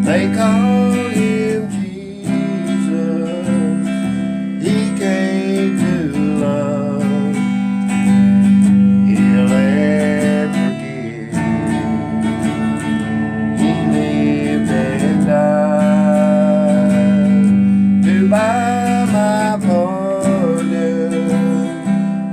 They called him Jesus. He came to love, heal and forgive. He lived and died to buy my pardon.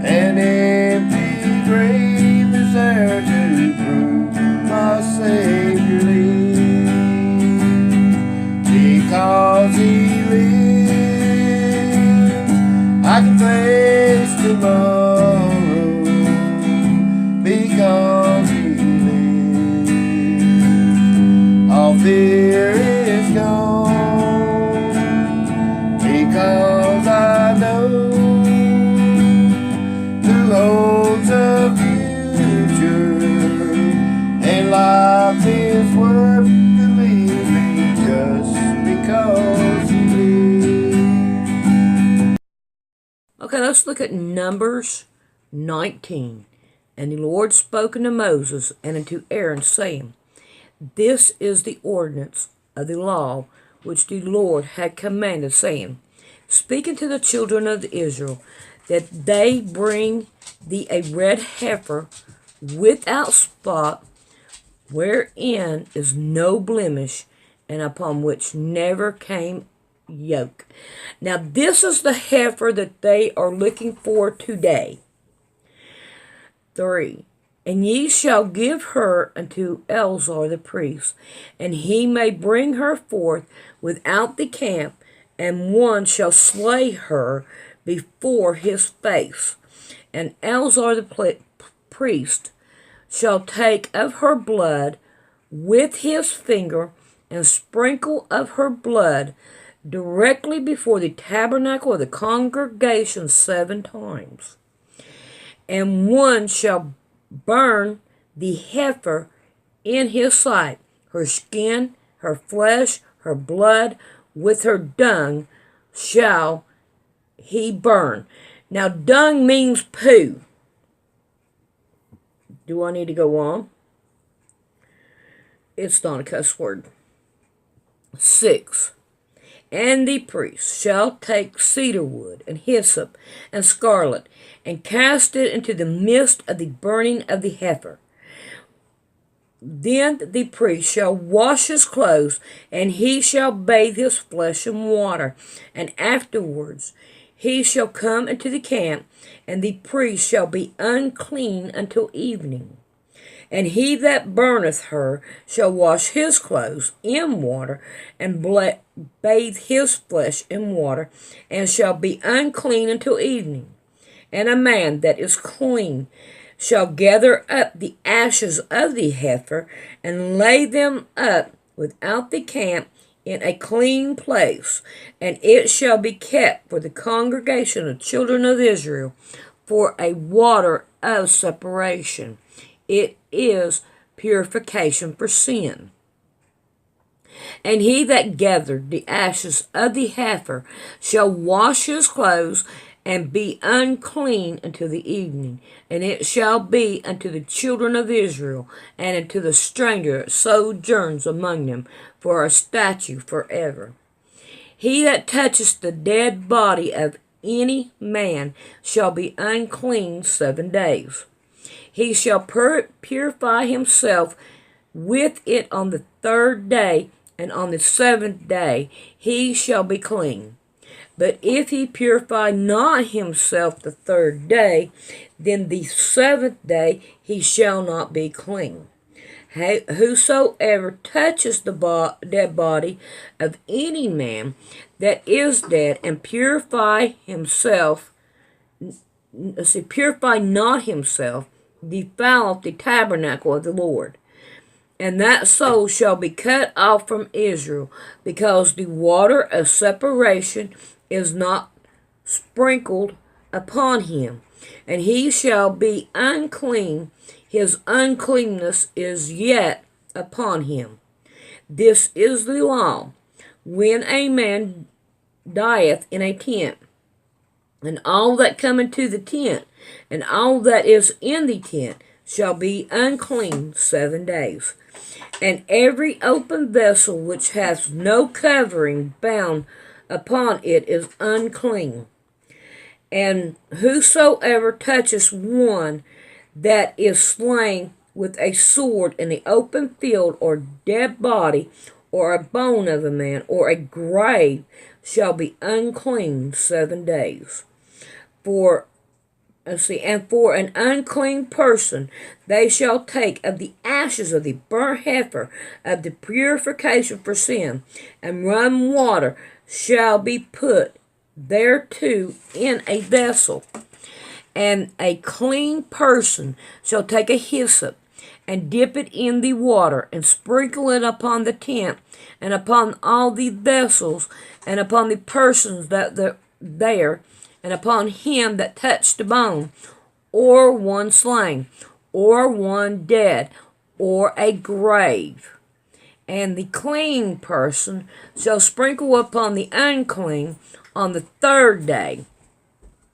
An empty grave is there to prove my Savior lives. Because He lives, I can face tomorrow. Because He lives, all fear is gone. Because I know who holds the future, and life is worth the living just because He lives. Okay, let's look at Numbers 19. And the Lord spoke unto Moses and unto Aaron, saying, This is the ordinance of the law which the Lord had commanded, saying, Speak unto the children of Israel, that they bring thee a red heifer without spot, wherein is no blemish, and upon which never came yoke. Now this is the heifer that they are looking for today. 3. And ye shall give her unto Eleazar the priest, and he may bring her forth without the camp, and one shall slay her before his face. And Eleazar the priest shall take of her blood with his finger, and sprinkle of her blood directly before the tabernacle of the congregation 7 times. And one shall burn the heifer in his sight, her skin, her flesh, her blood, with her dung shall he burn. Now, dung means poo. Do I need to go on? It's not a cuss word. 6. And the priest shall take cedar wood, and hyssop, and scarlet, and cast it into the midst of the burning of the heifer. Then the priest shall wash his clothes, and he shall bathe his flesh in water, and afterwards he shall come into the camp, and the priest shall be unclean until evening. And he that burneth her shall wash his clothes in water, and bathe his flesh in water, and shall be unclean until evening. And a man that is clean shall gather up the ashes of the heifer, and lay them up without the camp in a clean place, and it shall be kept for the congregation of children of Israel for a water of separation. It is purification for sin. And he that gathered the ashes of the heifer shall wash his clothes, and be unclean until the evening. And it shall be unto the children of Israel, and unto the stranger that sojourns among them, for a statute forever. He that toucheth the dead body of any man shall be unclean 7 days. He shall purify himself with it on the 3rd day, and on the 7th day he shall be clean. But if he purify not himself the 3rd day, then the 7th day he shall not be clean. Whosoever touches the dead body of any man that is dead, and purify not himself, defileth the tabernacle of the Lord. And that soul shall be cut off from Israel, because the water of separation is not sprinkled upon him. And he shall be unclean, his uncleanness is yet upon him. This is the law. When a man dieth in a tent, and all that come into the tent, and all that is in the tent, shall be unclean 7 days. And every open vessel which hath no covering bound upon it is unclean. And whosoever touches one that is slain with a sword in the open field, or dead body, or a bone of a man, or a grave, shall be unclean 7 days. And for an unclean person they shall take of the ashes of the burnt heifer of the purification for sin, and run water shall be put thereto in a vessel. And a clean person shall take a hyssop, and dip it in the water, and sprinkle it upon the tent, and upon all the vessels, and upon the persons that there, and upon him that touched the bone, or one slain, or one dead, or a grave. And the clean person shall sprinkle upon the unclean on the 3rd day,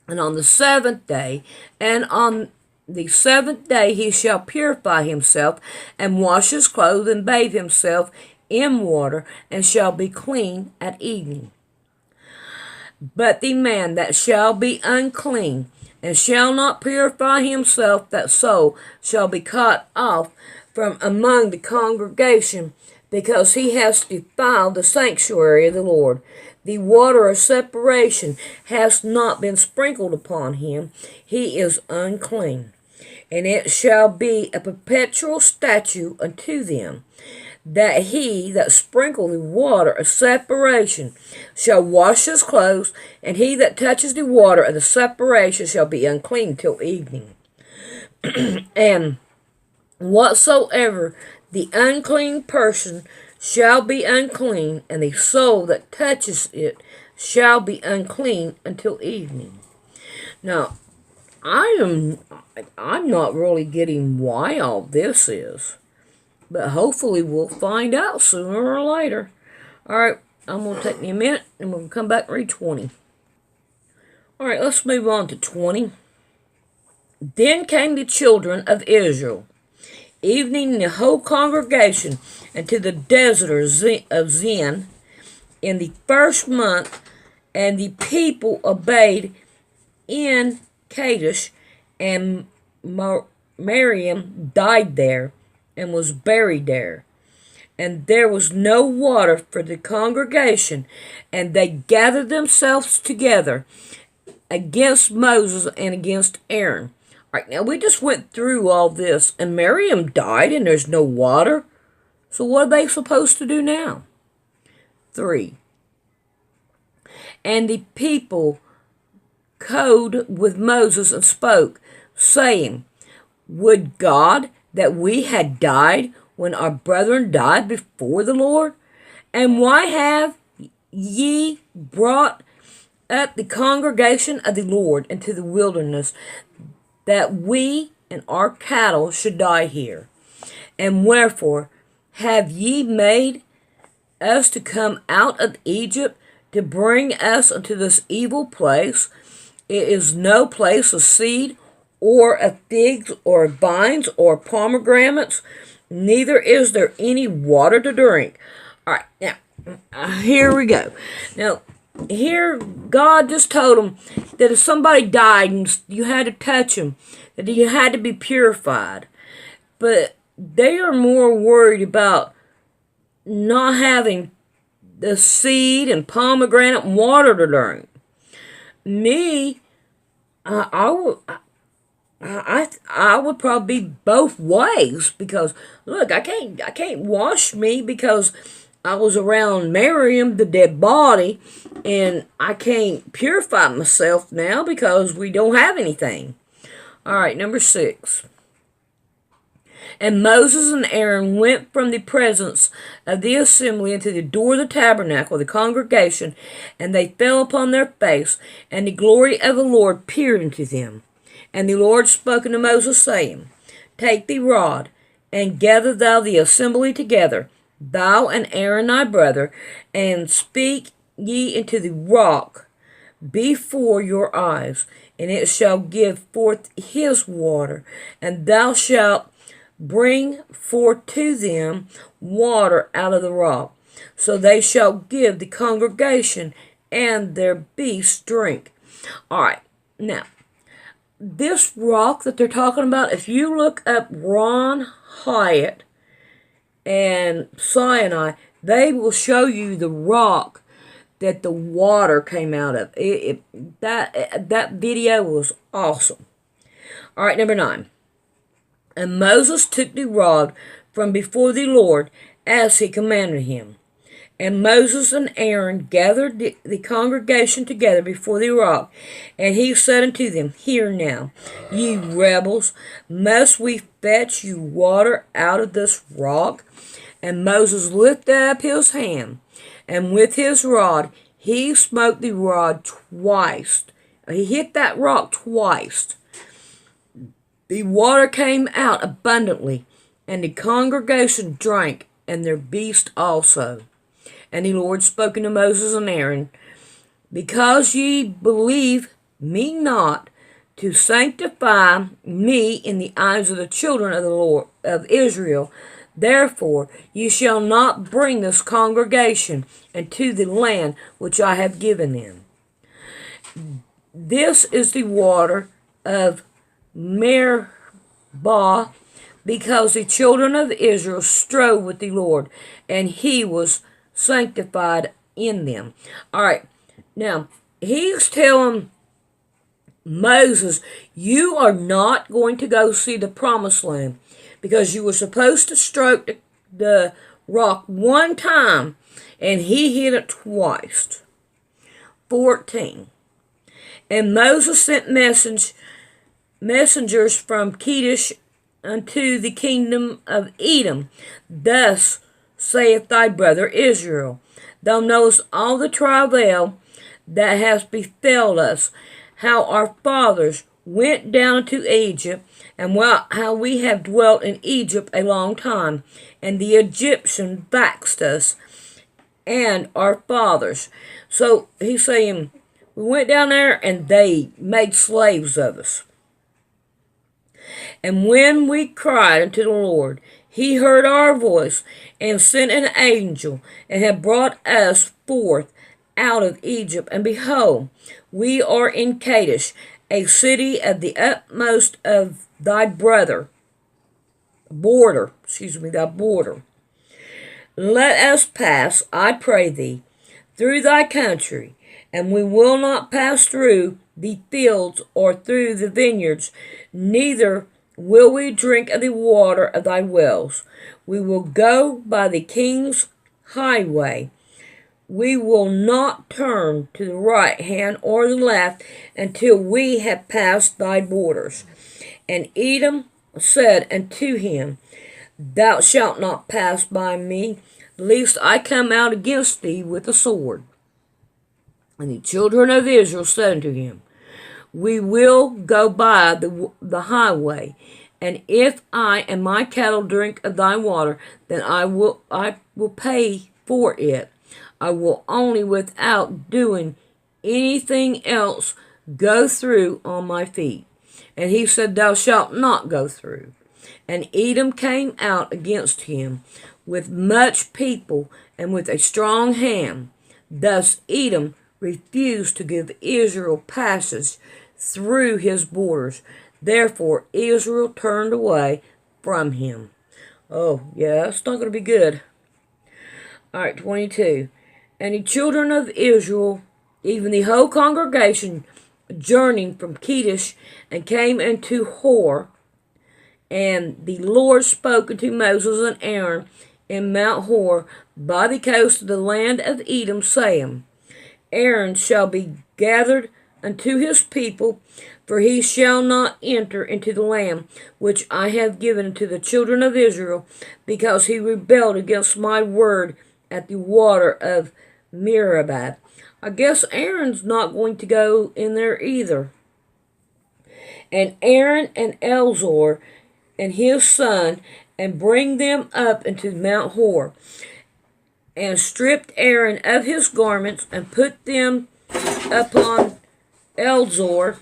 and on the 7th day, and on the 7th day he shall purify himself, and wash his clothes, and bathe himself in water, and shall be clean at evening. But the man that shall be unclean, and shall not purify himself, that soul shall be cut off from among the congregation, because he has defiled the sanctuary of the Lord. The water of separation has not been sprinkled upon him, he is unclean. And it shall be a perpetual statute unto them, that he that sprinkle the water of separation shall wash his clothes, and he that touches the water of the separation shall be unclean till evening. And whatsoever the unclean person shall be unclean, and the soul that touches it shall be unclean until evening. Now, I'm not really getting why all this is, but hopefully we'll find out sooner or later. Alright, I'm going to take me a minute, and we'll come back and read 20. Alright, let's move on to 20. Then came the children of Israel, evening the whole congregation, into the desert of Zin in the 1st month, and the people obeyed in Kadesh, and Miriam died there, and was buried there. And there was no water for the congregation, and they gathered themselves together against Moses and against Aaron. All right, now we just went through all this, and Miriam died, and there's no water. So what are they supposed to do now? 3. And the people code with Moses and spoke, saying, Would God that we had died when our brethren died before the Lord? And why have ye brought up the congregation of the Lord into the wilderness, that we and our cattle should die here? And wherefore have ye made us to come out of Egypt, to bring us unto this evil place? It is no place of seed, or of figs, or of vines, or pomegranates, neither is there any water to drink. All right, now, here we go. Now, here God just told them that if somebody died and you had to touch them, that you had to be purified. But they are more worried about not having the seed and pomegranate and water to drink. Me, I would probably be both ways, because look, I can't wash me because I was around Miriam, the dead body, and I can't purify myself now because we don't have anything. All right, number 6. And Moses and Aaron went from the presence of the assembly into the door of the tabernacle of the congregation, and they fell upon their face, and the glory of the Lord appeared unto them. And the Lord spake unto Moses, saying, Take thy rod, and gather thou the assembly together, thou and Aaron thy brother, and speak ye into the rock before your eyes, and it shall give forth his water, and thou shalt bring forth to them water out of the rock. So they shall give the congregation and their beasts drink. All right, now, this rock that they're talking about, if you look up Ron Hyatt and Sinai, they will show you the rock that the water came out of. That video was awesome. All right, number 9. And Moses took the rod from before the Lord as he commanded him. And Moses and Aaron gathered the congregation together before the rock, and he said unto them, Hear now, ye rebels, must we fetch you water out of this rock? And Moses lifted up his hand, and with his rod he smote the rod twice. He hit that rock twice. The water came out abundantly, and the congregation drank, and their beasts also. And the Lord spoke unto Moses and Aaron, Because ye believe me not, to sanctify me in the eyes of the children of the Lord of Israel, therefore ye shall not bring this congregation into the land which I have given them. This is the water of Meribah, because the children of Israel strove with the Lord, and he was sanctified in them. All right, now he's telling Moses, you are not going to go see the promised land, because you were supposed to stroke the rock one time, and he hit it twice. 14. And Moses sent messengers from Kadesh unto the kingdom of Edom. Thus saith thy brother Israel, Thou knowest all the travail that has befell us, how our fathers went down to Egypt, and how we have dwelt in Egypt a long time, and the Egyptians vexed us and our fathers. So he's saying, we went down there and they made slaves of us. And when we cried unto the Lord, he heard our voice, and sent an angel, and have brought us forth out of Egypt. And behold, we are in Kadesh, a city of the utmost of thy border. Let us pass, I pray thee, through thy country, and we will not pass through the fields or through the vineyards, neither will we drink of the water of thy wells. We will go by the king's highway. We will not turn to the right hand or the left until we have passed thy borders. And Edom said unto him, Thou shalt not pass by me, lest I come out against thee with a sword. And the children of Israel said unto him, We will go by the highway, and if I and my cattle drink of thy water, then I will pay for it. I will only, without doing anything else, go through on my feet. And he said, Thou shalt not go through. And Edom came out against him with much people and with a strong hand. Thus Edom refused to give Israel passage through his borders. Therefore Israel turned away from him. Oh, yeah, that's not going to be good. All right, 22. And the children of Israel, even the whole congregation, journeyed from Kadesh and came into Hor. And the Lord spoke unto Moses and Aaron in Mount Hor by the coast of the land of Edom, saying, Aaron shall be gathered unto his people, for he shall not enter into the land which I have given unto the children of Israel, because he rebelled against my word at the water of Meribah. I guess Aaron's not going to go in there either. And Aaron and Elzor and his son, and bring them up into Mount Hor, and stripped Aaron of his garments, and put them upon Elzor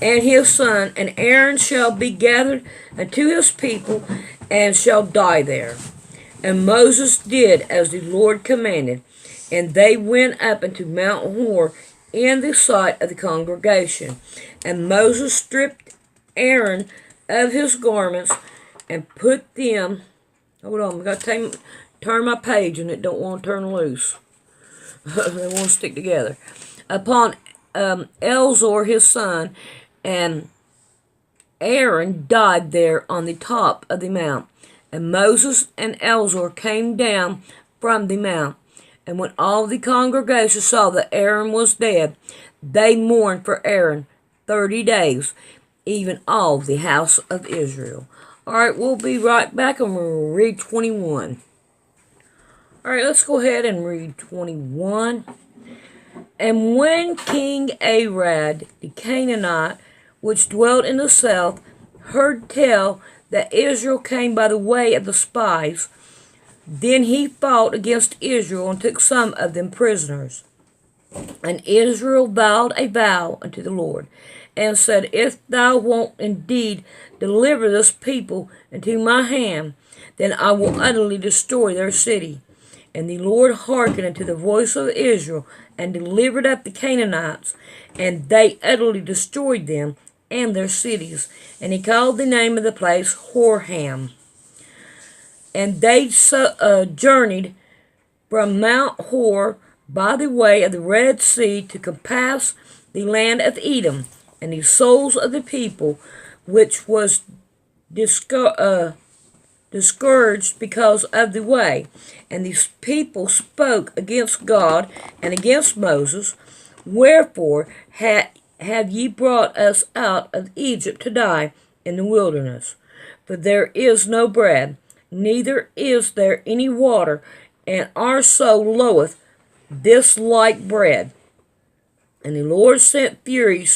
and his son, and Aaron shall be gathered unto his people, and shall die there. And Moses did as the Lord commanded, and they went up into Mount Hor in the sight of the congregation. And Moses stripped Aaron of his garments, and put them. Hold on, I got to turn my page, and it don't want to turn loose. They want to stick together. Upon Elzor his son, and Aaron died there on the top of the mount. And Moses and Elzor came down from the mount. And when all the congregation saw that Aaron was dead, they mourned for Aaron 30 days, even all the house of Israel. All right, we'll be right back, and we'll read 21. All right, let's go ahead and read 21. And when King Arad, the Canaanite, which dwelt in the south, heard tell that Israel came by the way of the spies, then he fought against Israel and took some of them prisoners. And Israel vowed a vow unto the Lord, and said, If thou wilt indeed deliver this people into my hand, then I will utterly destroy their city. And the Lord hearkened unto the voice of Israel, and delivered up the Canaanites, and they utterly destroyed them and their cities. And he called the name of the place Horham. And they journeyed from Mount Hor by the way of the Red Sea to compass the land of Edom. And the souls of the people, which was discouraged because of the way. And these people spoke against God and against Moses, Wherefore have ye brought us out of Egypt to die in the wilderness? For there is no bread, neither is there any water, and our soul loath this like bread. And the Lord sent fiery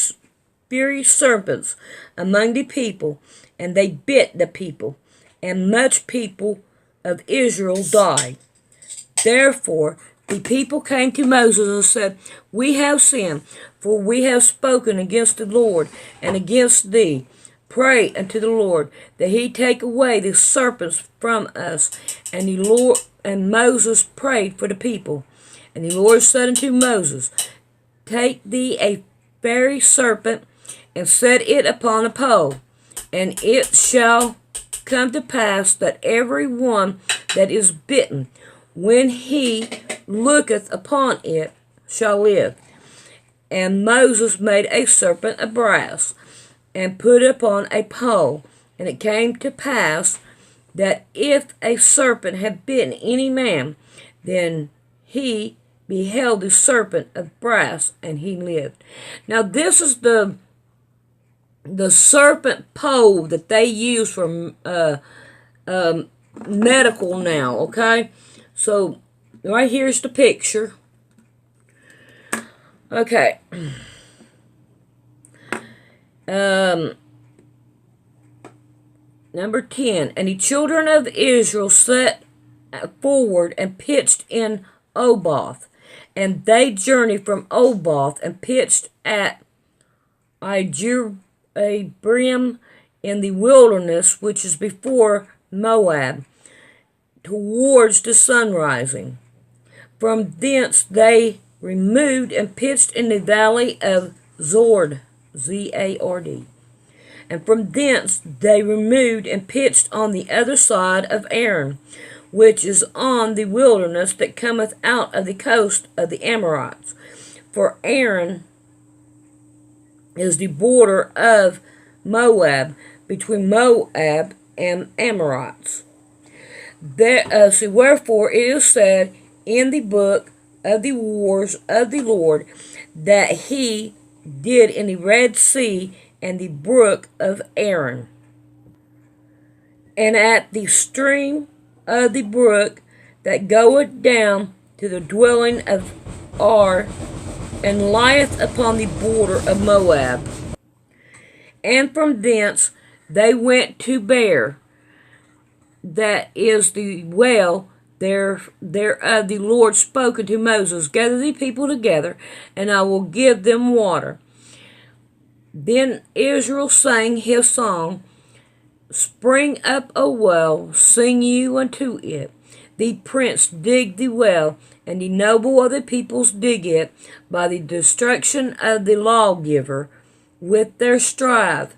serpents among the people, and they bit the people, and much people of Israel died. Therefore the people came to Moses and said, We have sinned, for we have spoken against the Lord and against thee. Pray unto the Lord that he take away the serpents from us. And Moses prayed for the people. And the Lord said unto Moses, Take thee a fiery serpent, and set it upon a pole, and it shall come to pass that every one that is bitten, when he looketh upon it, shall live. And Moses made a serpent of brass, and put it upon a pole. And it came to pass that if a serpent had bitten any man, then he beheld the serpent of brass, and he lived. Now this is the serpent pole that they use for medical now, okay? So right here's the picture. Okay. Number 10. And the children of Israel set forward and pitched in Oboth. And they journeyed from Oboth and pitched at Ijearim in the wilderness, which is before Moab, towards the sunrising. From thence they removed and pitched in the valley of Zord, Z-A-R-D. And from thence they removed and pitched on the other side of Aaron, which is on the wilderness that cometh out of the coast of the Amorites. For Aaron is the border of Moab, between Moab and Amorites. Wherefore it is said in the book of the wars of the Lord, that he did in the Red Sea and the brook of Aaron, and at the stream of the brook that goeth down to the dwelling of Ar, and lieth upon the border of Moab. And from thence they went to Beer, that is the well thereof the Lord spoke unto Moses, Gather the people together, and I will give them water. Then Israel sang his song, Spring up a well, sing you unto it. The prince dig the well, and the noble of the peoples dig it by the destruction of the lawgiver with their strife.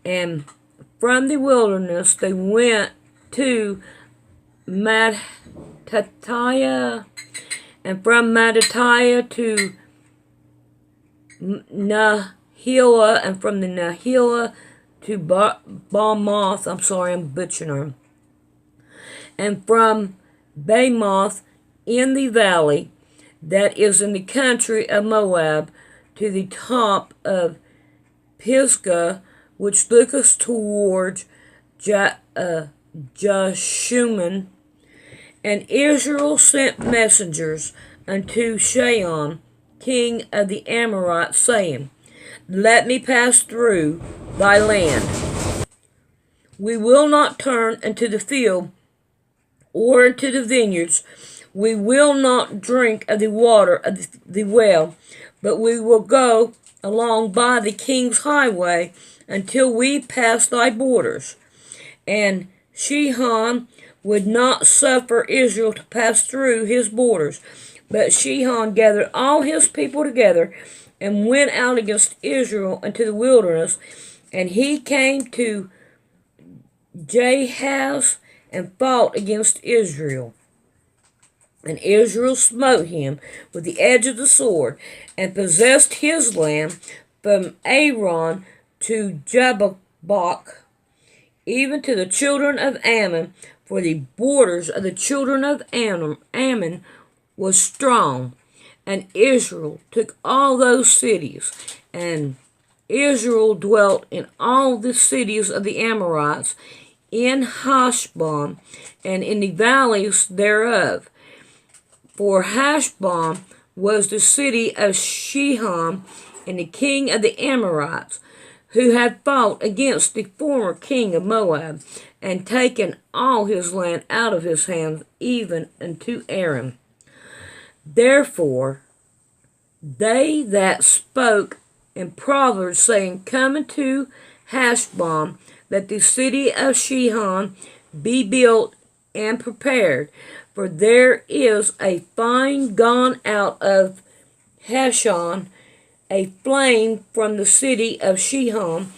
And from the wilderness they went to Mattatiah, and from Mattatiah to Nahila, and from the Nahila to Bamoth. I'm sorry, I'm butchering them. And from Bamoth in the valley that is in the country of Moab to the top of Pisgah, which looketh towards Jeshimon. And Israel sent messengers unto Sihon, king of the Amorites, saying, Let me pass through thy land. We will not turn into the field or into the vineyards. We will not drink of the water of the well, but we will go along by the king's highway until we pass thy borders. And Sihon would not suffer Israel to pass through his borders. But Sihon gathered all his people together and went out against Israel into the wilderness. And he came to Jahaz and fought against Israel. And Israel smote him with the edge of the sword, and possessed his land from Aron to Jabbok, even to the children of Ammon, for the borders of the children of Ammon was strong. And Israel took all those cities, and Israel dwelt in all the cities of the Amorites, in Heshbon, and in the valleys thereof. For Heshbon was the city of Sihon, and the king of the Amorites, who had fought against the former king of Moab, and taken all his land out of his hands, even unto Aram. Therefore they that spoke in Proverbs, saying, Come unto Heshbon, that the city of Sihon be built and prepared. For there is a fire gone out of Heshbon, a flame from the city of Sihon.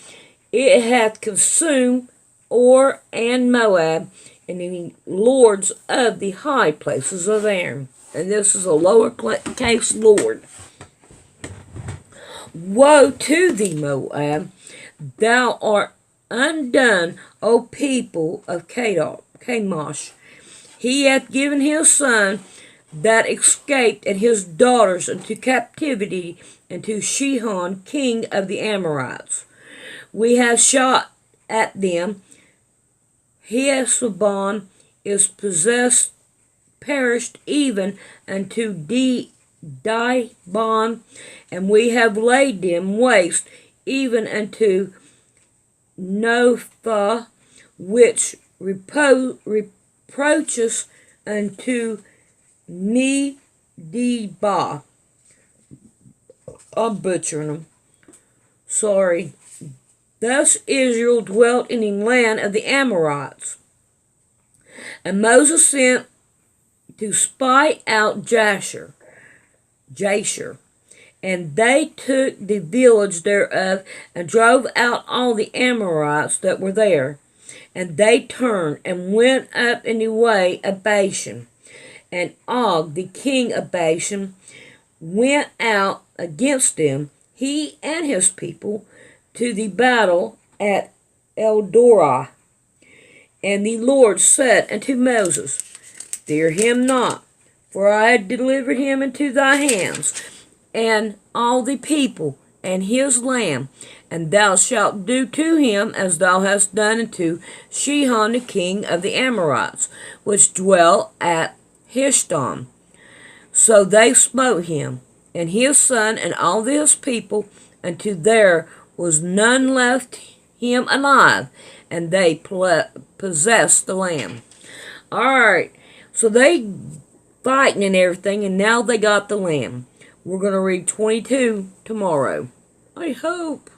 It hath consumed Or and Moab, and the lords of the high places of Aram. And this is a lowercase lord. Woe to thee, Moab! Thou art undone, O people of Chemosh. He hath given his son that escaped and his daughters into captivity into Sihon, king of the Amorites. We have shot at them. Heshbon is perished even unto Dibon, and we have laid them waste even unto Nophah, which reproacheth unto Medeba. I'm butchering them. Sorry. Thus Israel dwelt in the land of the Amorites. And Moses sent to spy out Jasher, and they took the village thereof, and drove out all the Amorites that were there. And they turned and went up in the way of Bashan. And Og, the king of Bashan, went out against them, he and his people, to the battle at Eldorah. And the Lord said unto Moses, Fear him not, for I have delivered him into thy hands, and all the people, and his land, and thou shalt do to him as thou hast done unto Sihon the king of the Amorites, which dwell at Heshbon. So they smote him, and his son, and all his people, until there was none left him alive, and they possessed the land. Alright, so they fighting and everything, and now they got the land. We're going to read 22 tomorrow. I hope.